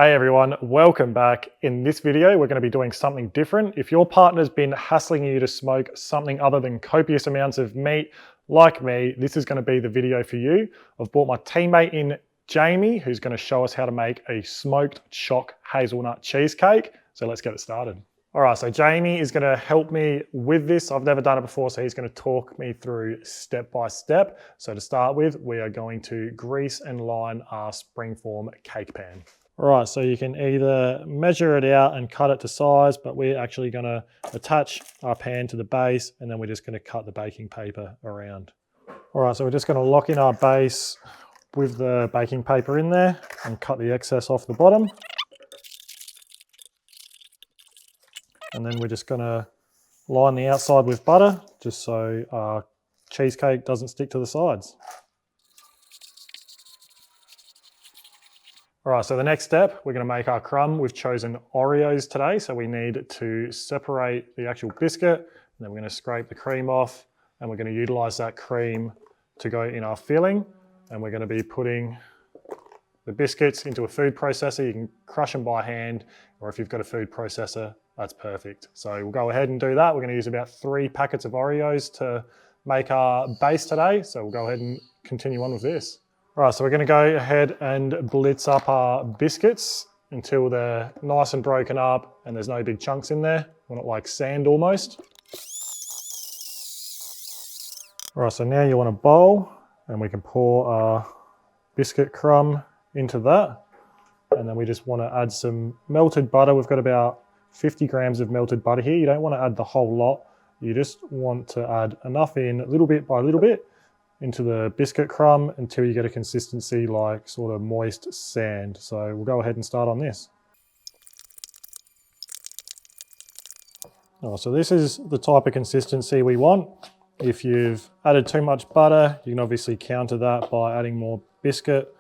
Hey everyone, welcome back. In this video, we're going to be doing something different. If your partner's been hassling you to smoke something other than copious amounts of meat, like me, this is going to be the video for you. I've brought my teammate in, Jamie, who's going to show us how to make a smoked Choc-Hazelnut Cheesecake. So let's get it started. All right, so Jamie is going to help me with this. I've never done it before, so he's going to talk me through step by step. So to start with, we are going to grease and line our springform cake pan. All right, so you can either measure it out and cut it to size, but we're actually going to attach our pan to the base, and then we're just going to cut the baking paper around. All right, so we're just going to lock in our base with the baking paper in there and cut the excess off the bottom. And then we're just going to line the outside with butter, just so our cheesecake doesn't stick to the sides. All right, so the next step, we're going to make our crumb. We've chosen Oreos today, so we need to separate the actual biscuit, and then we're going to scrape the cream off, and we're going to utilize that cream to go in our filling, and we're going to be putting the biscuits into a food processor. You can crush them by hand, or if you've got a food processor, that's perfect. So we'll go ahead and do that. We're going to use about 3 packets of Oreos to make our base today, so we'll go ahead and continue on with this. All right, so we're going to go ahead and blitz up our biscuits until they're nice and broken up and there's no big chunks in there. We want it like sand almost. All right, so now you want a bowl and we can pour our biscuit crumb into that. And then we just want to add some melted butter. We've got about 50 grams of melted butter here. You don't want to add the whole lot. You just want to add enough in little bit by little bit into the biscuit crumb until you get a consistency like sort of moist sand. So we'll go ahead and start on this. Oh, so this is the type of consistency we want. If you've added too much butter, you can obviously counter that by adding more biscuit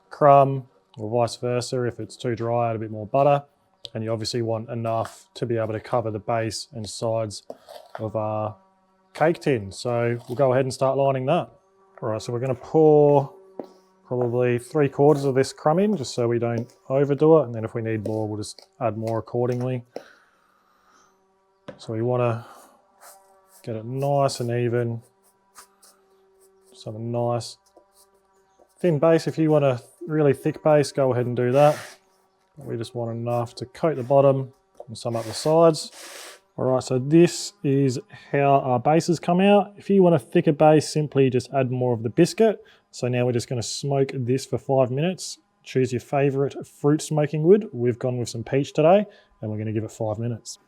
crumb, or vice versa. If it's too dry, add a bit more butter. And you obviously want enough to be able to cover the base and sides of our cake tin. So we'll go ahead and start lining that. All right, so we're going to pour probably 3/4 of this crumb in, just so we don't overdo it. And then if we need more, we'll just add more accordingly. So we want to get it nice and even. Just have a nice thin base. If you want a really thick base, go ahead and do that. But we just want enough to coat the bottom and some up the sides. All right, so this is how our bases come out. If you want a thicker base, simply just add more of the biscuit. So now we're just going to smoke this for 5 minutes. Choose your favorite fruit smoking wood. We've gone with some peach today, and we're going to give it 5 minutes.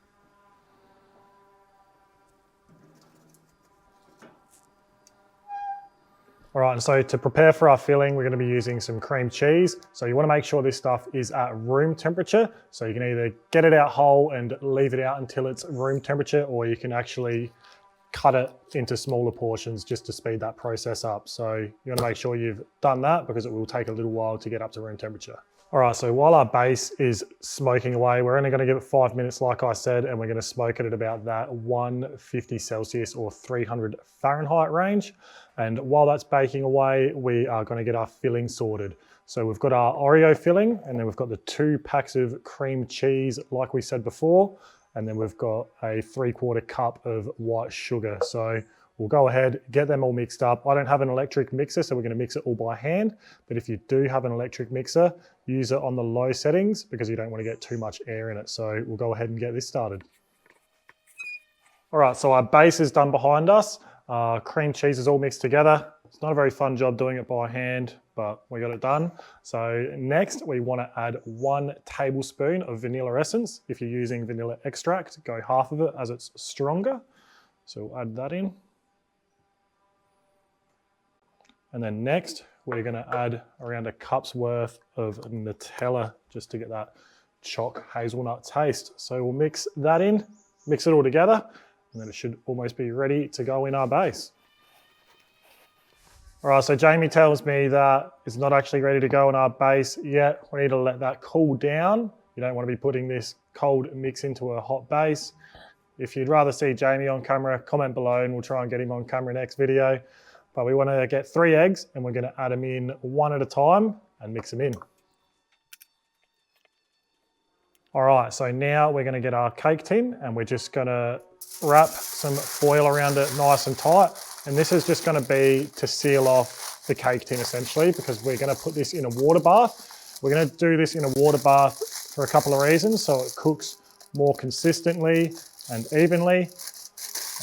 All right, and so to prepare for our filling, we're going to be using some cream cheese. So you want to make sure this stuff is at room temperature. So you can either get it out whole and leave it out until it's room temperature, or you can actually cut it into smaller portions just to speed that process up. So you want to make sure you've done that because it will take a little while to get up to room temperature. All right, so while our base is smoking away, we're only going to give it 5 minutes, like I said, and we're going to smoke it at about that 150 Celsius or 300 Fahrenheit range. And while that's baking away, we are going to get our filling sorted. So we've got our Oreo filling, and then we've got the 2 packs of cream cheese, like we said before, and then we've got a 3/4 cup of white sugar. So we'll go ahead, get them all mixed up. I don't have an electric mixer, so we're going to mix it all by hand. But if you do have an electric mixer, use it on the low settings because you don't want to get too much air in it. So we'll go ahead and get this started. All right, so our base is done behind us. Cream cheese is all mixed together. It's not a very fun job doing it by hand, but we got it done. So next we want to add 1 tablespoon of vanilla essence. If you're using vanilla extract, go half of it as it's stronger. So we'll add that in. And then next, we're going to add around a cup's worth of Nutella just to get that Choc-Hazelnut taste. So we'll mix that in, mix it all together, and then it should almost be ready to go in our base. All right, so Jamie tells me that it's not actually ready to go in our base yet. We need to let that cool down. You don't want to be putting this cold mix into a hot base. If you'd rather see Jamie on camera, comment below and we'll try and get him on camera next video. But we want to get 3 eggs and we're going to add them in one at a time and mix them in. All right, so now we're gonna get our cake tin and we're just gonna wrap some foil around it nice and tight. And this is just gonna be to seal off the cake tin essentially, because we're gonna put this in a water bath. We're gonna do this in a water bath for a couple of reasons. So it cooks more consistently and evenly.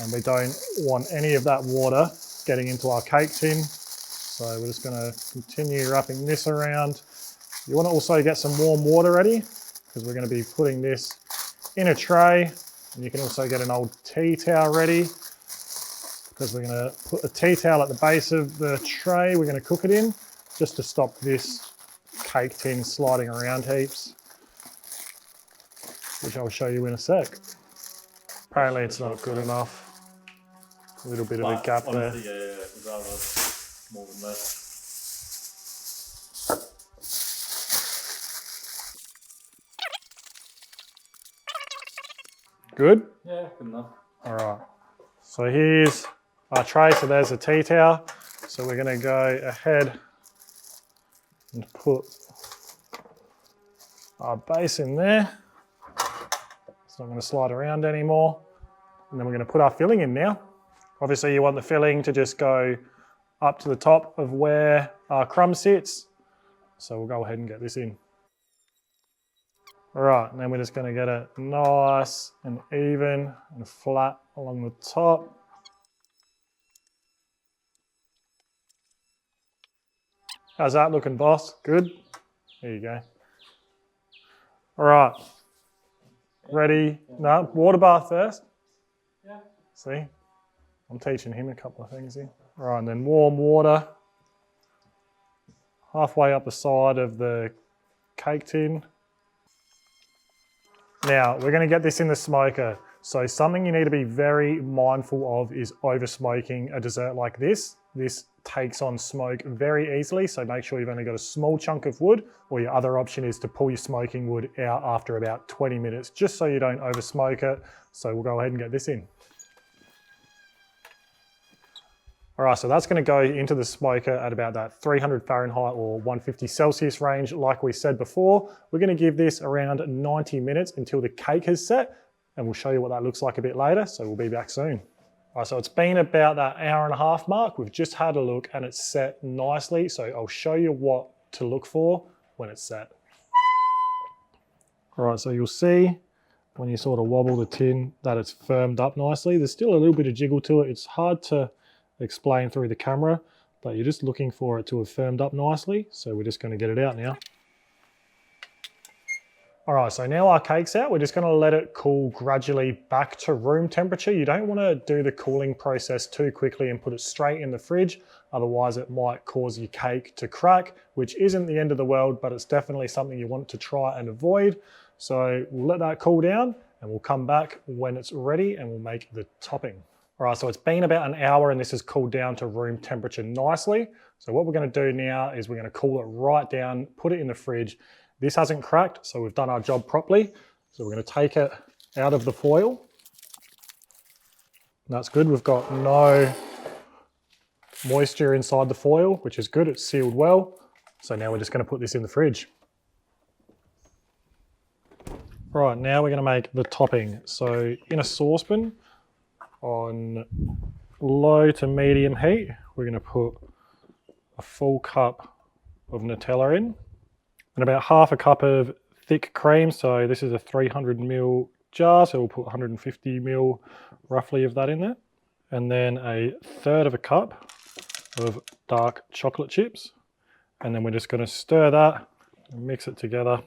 And we don't want any of that water getting into our cake tin. So we're just gonna continue wrapping this around. You wanna also get some warm water ready because we're gonna be putting this in a tray. And you can also get an old tea towel ready because we're gonna put a tea towel at the base of the tray we're gonna cook it in, just to stop this cake tin sliding around heaps, which I'll show you in a sec. Apparently it's not good enough. A little bit of a gap there. Yeah, rather more than less. Good? Yeah, good enough. All right. So here's our tray. So there's a tea towel. So we're gonna go ahead and put our base in there. It's not gonna slide around anymore. And then we're gonna put our filling in now. Obviously you want the filling to just go up to the top of where our crumb sits. So we'll go ahead and get this in. All right, and then we're just gonna get it nice and even and flat along the top. How's that looking, boss? Good? There you go. All right, ready? No, water bath first. Yeah. See, I'm teaching him a couple of things here. All right, and then warm water halfway up the side of the cake tin. Now, we're gonna get this in the smoker. So something you need to be very mindful of is over smoking a dessert like this. This takes on smoke very easily, so make sure you've only got a small chunk of wood, or your other option is to pull your smoking wood out after about 20 minutes, just so you don't over smoke it. So we'll go ahead and get this in. All right, so that's gonna go into the smoker at about that 300 Fahrenheit or 150 Celsius range. Like we said before, we're gonna give this around 90 minutes until the cake has set, and we'll show you what that looks like a bit later, so we'll be back soon. All right, so it's been about that hour and a half mark. We've just had a look and it's set nicely, so I'll show you what to look for when it's set. All right, so you'll see when you sort of wobble the tin that it's firmed up nicely. There's still a little bit of jiggle to it. It's hard to explain through the camera, but you're just looking for it to have firmed up nicely. So we're just going to get it out now. All right, so now our cake's out. We're just going to let it cool gradually back to room temperature. You don't want to do the cooling process too quickly and put it straight in the fridge. Otherwise it might cause your cake to crack, which isn't the end of the world, but it's definitely something you want to try and avoid. So we'll let that cool down and we'll come back when it's ready and we'll make the topping. All right, so it's been about an hour and this has cooled down to room temperature nicely. So what we're gonna do now is we're gonna cool it right down, put it in the fridge. This hasn't cracked, so we've done our job properly. So we're gonna take it out of the foil. And that's good, we've got no moisture inside the foil, which is good, it's sealed well. So now we're just gonna put this in the fridge. All right, now we're gonna make the topping. So in a saucepan, on low to medium heat, we're going to put a full cup of Nutella in and about half a cup of thick cream. So this is a 300 ml jar, so we'll put 150 ml roughly of that in there. And then a third of a cup of dark chocolate chips. And then we're just going to stir that and mix it together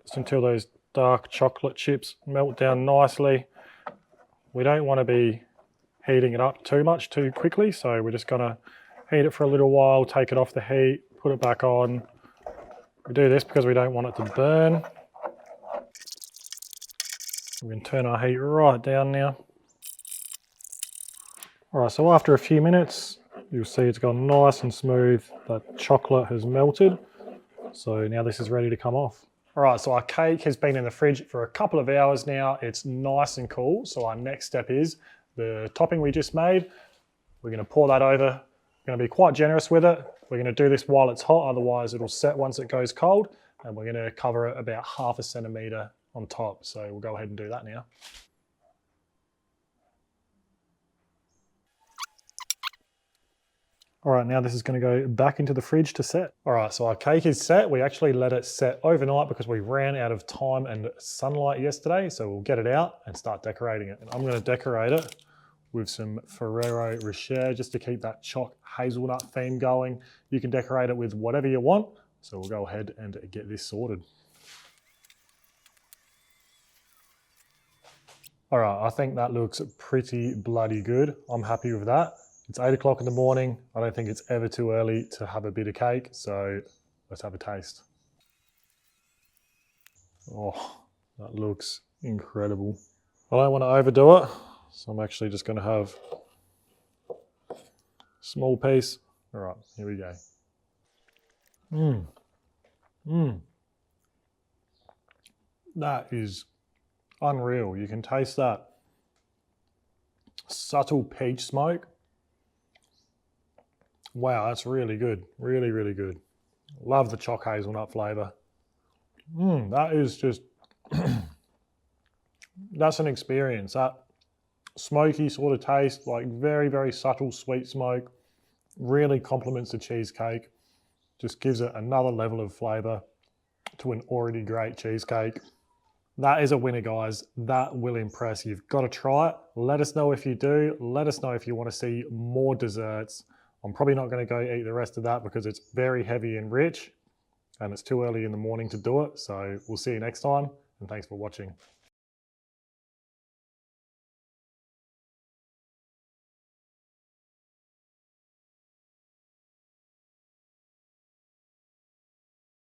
just until those dark chocolate chips melt down nicely. We don't want to be heating it up too much too quickly, so we're just going to heat it for a little while, take it off the heat, put it back on. We do this because we don't want it to burn. We can turn our heat right down now. All right, so after a few minutes, you'll see it's gone nice and smooth. That chocolate has melted. So now this is ready to come off. All right, so our cake has been in the fridge for a couple of hours now. It's nice and cool. So our next step is the topping we just made. We're gonna pour that over. We're gonna be quite generous with it. We're gonna do this while it's hot, otherwise it'll set once it goes cold. and we're gonna cover it about 1/2 centimetre on top. So we'll go ahead and do that now. All right, now this is going to go back into the fridge to set. All right, so our cake is set. We actually let it set overnight because we ran out of time and sunlight yesterday. So we'll get it out and start decorating it. And I'm going to decorate it with some Ferrero Rocher just to keep that Choc-Hazelnut theme going. You can decorate it with whatever you want. So we'll go ahead and get this sorted. All right, I think that looks pretty bloody good. I'm happy with that. It's 8 o'clock in the morning. I don't think it's ever too early to have a bit of cake. So let's have a taste. Oh, that looks incredible. I don't want to overdo it. So I'm actually just going to have a small piece. All right, here we go. That is unreal. You can taste that subtle peach smoke. Wow, that's really good. Really, really good. Love the Choc-Hazelnut flavour. That is just, that's an experience. That smoky sort of taste, like very, very subtle sweet smoke, really complements the cheesecake. Just gives it another level of flavour to an already great cheesecake. That is a winner, guys. That will impress. You've got to try it. Let us know if you do. Let us know if you want to see more desserts. I'm probably not going to go eat the rest of that because it's very heavy and rich and it's too early in the morning to do it. So we'll see you next time, and thanks for watching.